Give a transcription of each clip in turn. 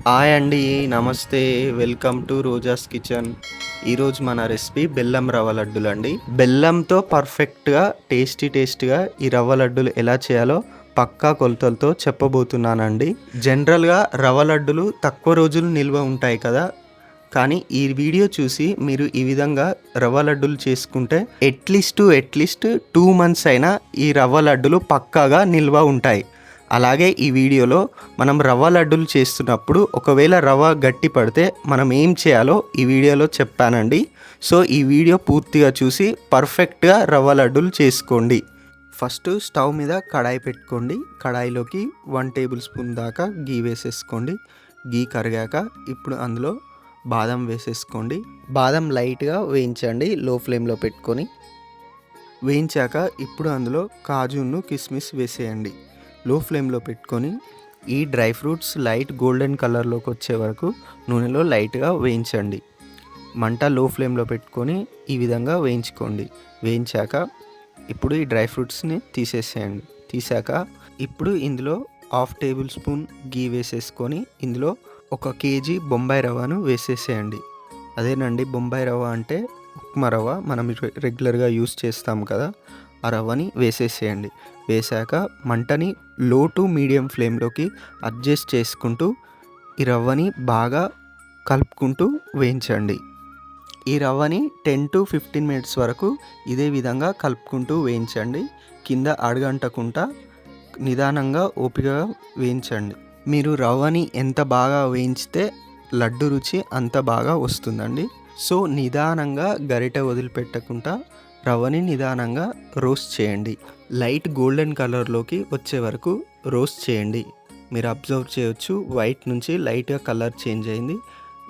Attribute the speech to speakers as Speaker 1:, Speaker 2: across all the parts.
Speaker 1: Hi అండి. నమస్తే. Welcome to Roja's kitchen. ఈరోజు మన రెసిపీ బెల్లం రవ్వ లడ్డులండి. బెల్లంతో పర్ఫెక్ట్‌గా టేస్టీగా ఈ రవ్వ లడ్డులు ఎలా చేయాలో పక్కా కొలతలతో చెప్పబోతున్నానండి. జనరల్‌గా రవ్వ లడ్డులు తక్కువ రోజులు నిల్వ ఉంటాయి కదా! కానీ ఈ వీడియో చూసి మీరు ఈ విధంగా రవ్వ లడ్డులు చేసుకుంటే అట్‌లీస్ట్ 2 మంత్స్ అయినా ఈ రవ్వ లడ్డులు పక్కాగా నిల్వ ఉంటాయి. అలాగే ఈ వీడియోలో మనం రవ్వ లడ్డులు చేస్తున్నప్పుడు ఒకవేళ రవ్వ గట్టి పడితే మనం ఏం చేయాలో ఈ వీడియోలో చెప్పానండి. సో ఈ వీడియో పూర్తిగా చూసి పర్ఫెక్ట్గా రవ్వ లడ్డులు చేసుకోండి. ఫస్ట్ స్టవ్ మీద కడాయి పెట్టుకోండి. కడాయిలోకి 1 టేబుల్ స్పూన్ దాకా గీ వేసేసుకోండి. గీ కరిగాక ఇప్పుడు అందులో బాదం వేసేసుకోండి. బాదం లైట్గా వేయించండి లో ఫ్లేమ్లో పెట్టుకొని. వేయించాక ఇప్పుడు అందులో కాజును కిస్మిస్ వేసేయండి. లో ఫ్లేమ్లో పెట్టుకొని ఈ డ్రై ఫ్రూట్స్ లైట్ గోల్డెన్ కలర్లోకి వచ్చే వరకు నూనెలో లైట్గా వేయించండి. మంట లో ఫ్లేమ్లో పెట్టుకొని ఈ విధంగా వేయించుకోండి. వేయించాక ఇప్పుడు ఈ డ్రై ఫ్రూట్స్ని తీసేసేయండి. తీసాక ఇప్పుడు ఇందులో 1/2 టేబుల్ స్పూన్ గీ వేసేసుకొని ఇందులో 1 కేజీ బొంబాయి రవ్వను వేసేసేయండి. అదేనండి బొంబాయి రవ్వ అంటే ఉప్మా రవ్వ, మనం రెగ్యులర్గా యూస్ చేస్తాం కదా, ఆ రవ్వని వేసేసేయండి. వేసాక మంటని లో టు మీడియం ఫ్లేమ్లోకి అడ్జస్ట్ చేసుకుంటూ ఈ రవ్వని బాగా కలుపుకుంటూ వేయించండి. ఈ రవ్వని 10 to 15 మినిట్స్ వరకు ఇదే విధంగా కలుపుకుంటూ వేయించండి. కింద అడుగంటకుండా నిదానంగా ఓపికగా వేయించండి. మీరు రవ్వని ఎంత బాగా వేయించితే లడ్డు రుచి అంత బాగా వస్తుందండి. సో నిదానంగా గరిటె వదిలిపెట్టకుండా రవ్వని నిదానంగా రోస్ట్ చేయండి. లైట్ గోల్డెన్ కలర్లోకి వచ్చే వరకు రోస్ట్ చేయండి. మీరు అబ్జర్వ్ చేయొచ్చు, వైట్ నుంచి లైట్గా కలర్ చేంజ్ అయింది.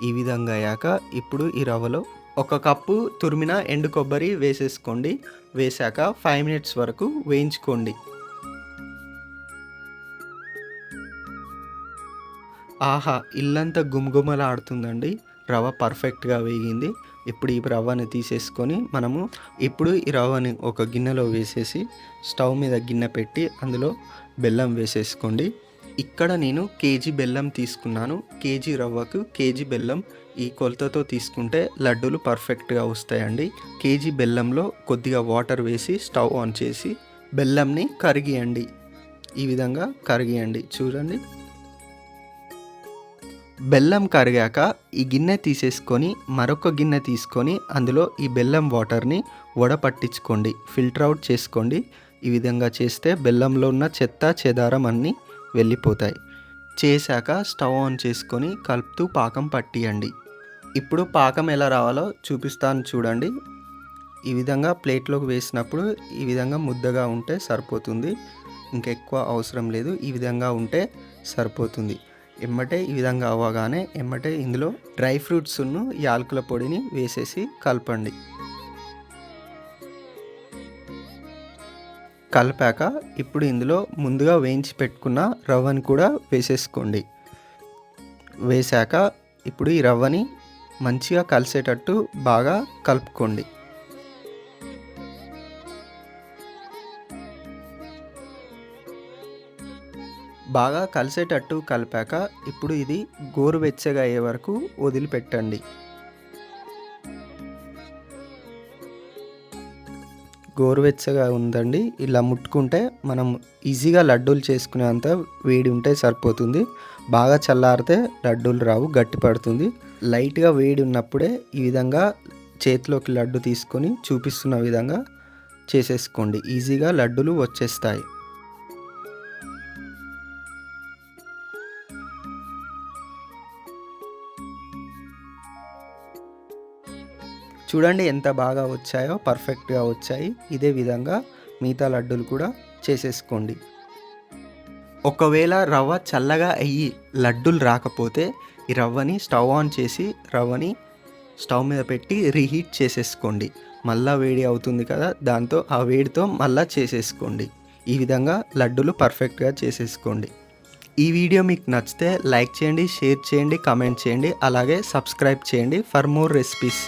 Speaker 1: ఈ విధంగా అయ్యాక ఇప్పుడు ఈ రవ్వలో 1 కప్పు తురిమిన ఎండు కొబ్బరి వేసేసుకోండి. వేసాక 5 మినిట్స్ వరకు వేయించుకోండి. ఆహా, ఇల్లంతా గుమగుమలాడుతుందండి. రవ్వ పర్ఫెక్ట్గా వేగింది. ఇప్పుడు ఈ రవ్వని తీసేసుకొని మనము ఇప్పుడు ఈ రవ్వని ఒక గిన్నెలో వేసేసి స్టవ్ మీద గిన్నె పెట్టి అందులో బెల్లం వేసేసుకోండి. ఇక్కడ నేను కేజీ బెల్లం తీసుకున్నాను. కేజీ రవ్వకు కేజీ బెల్లం ఈ కొలతతో తీసుకుంటే లడ్డూలు పర్ఫెక్ట్గా వస్తాయండి. కేజీ బెల్లంలో కొద్దిగా వాటర్ వేసి స్టవ్ ఆన్ చేసి బెల్లంని కరిగియండి. ఈ విధంగా కరిగియండి. చూడండి, బెల్లం కరిగాక ఈ గిన్నె తీసేసుకొని మరొక గిన్నె తీసుకొని అందులో ఈ బెల్లం వాటర్ని వడపట్టించుకోండి. ఫిల్టర్ అవుట్ చేసుకోండి. ఈ విధంగా చేస్తే బెల్లంలో ఉన్న చెత్త చెదారం అన్నీ వెళ్ళిపోతాయి. చేశాక స్టవ్ ఆన్ చేసుకొని కలుపుతూ పాకం పట్టియండి. ఇప్పుడు పాకం ఎలా రావాలో చూపిస్తాను చూడండి. ఈ విధంగా ప్లేట్లోకి వేసినప్పుడు ఈ విధంగా ముద్దగా ఉంటే సరిపోతుంది. ఇంకెక్కువ అవసరం లేదు. ఈ విధంగా ఉంటే సరిపోతుంది. ఎమ్మటే ఈ విధంగా అవ్వగానే ఎమ్మటే ఇందులో డ్రై ఫ్రూట్స్ను యాలకుల పొడిని వేసేసి కలపండి. కలిపాక ఇప్పుడు ఇందులో ముందుగా వేయించి పెట్టుకున్న రవ్వని కూడా వేసేసుకోండి. వేసాక ఇప్పుడు ఈ రవ్వని మంచిగా కలిసేటట్టు బాగా కలుపుకోండి. బాగా కలిసేటట్టు కలిపాక ఇప్పుడు ఇది గోరువెచ్చగా అయ్యే వరకు వదిలిపెట్టండి. గోరువెచ్చగా ఉందండి. ఇలా ముట్టుకుంటే మనం ఈజీగా లడ్డూలు చేసుకునేంత వేడి ఉంటే సరిపోతుంది. బాగా చల్లారితే లడ్డూలు రావు, గట్టి పడుతుంది. లైట్గా వేడి ఉన్నప్పుడే ఈ విధంగా చేతిలోకి లడ్డు తీసుకొని చూపిస్తున్న విధంగా చేసేసుకోండి. ఈజీగా లడ్డూలు వచ్చేస్తాయి. చూడండి ఎంత బాగా వచ్చాయో, పర్ఫెక్ట్గా వచ్చాయి. ఇదే విధంగా మిగతా లడ్డూలు కూడా చేసేసుకోండి. ఒకవేళ రవ్వ చల్లగా అయ్యి లడ్డూలు రాకపోతే ఈ రవ్వని స్టవ్ ఆన్ చేసి రవ్వని స్టవ్ మీద పెట్టి రీహీట్ చేసేసుకోండి. మళ్ళా వేడి అవుతుంది కదా, దాంతో ఆ వేడితో మళ్ళా చేసేసుకోండి. ఈ విధంగా లడ్డూలు పర్ఫెక్ట్గా చేసేసుకోండి. ఈ వీడియో మీకు నచ్చితే లైక్ చేయండి, షేర్ చేయండి, కామెంట్ చేయండి, అలాగే సబ్స్క్రైబ్ చేయండి ఫర్ మోర్ రెసిపీస్.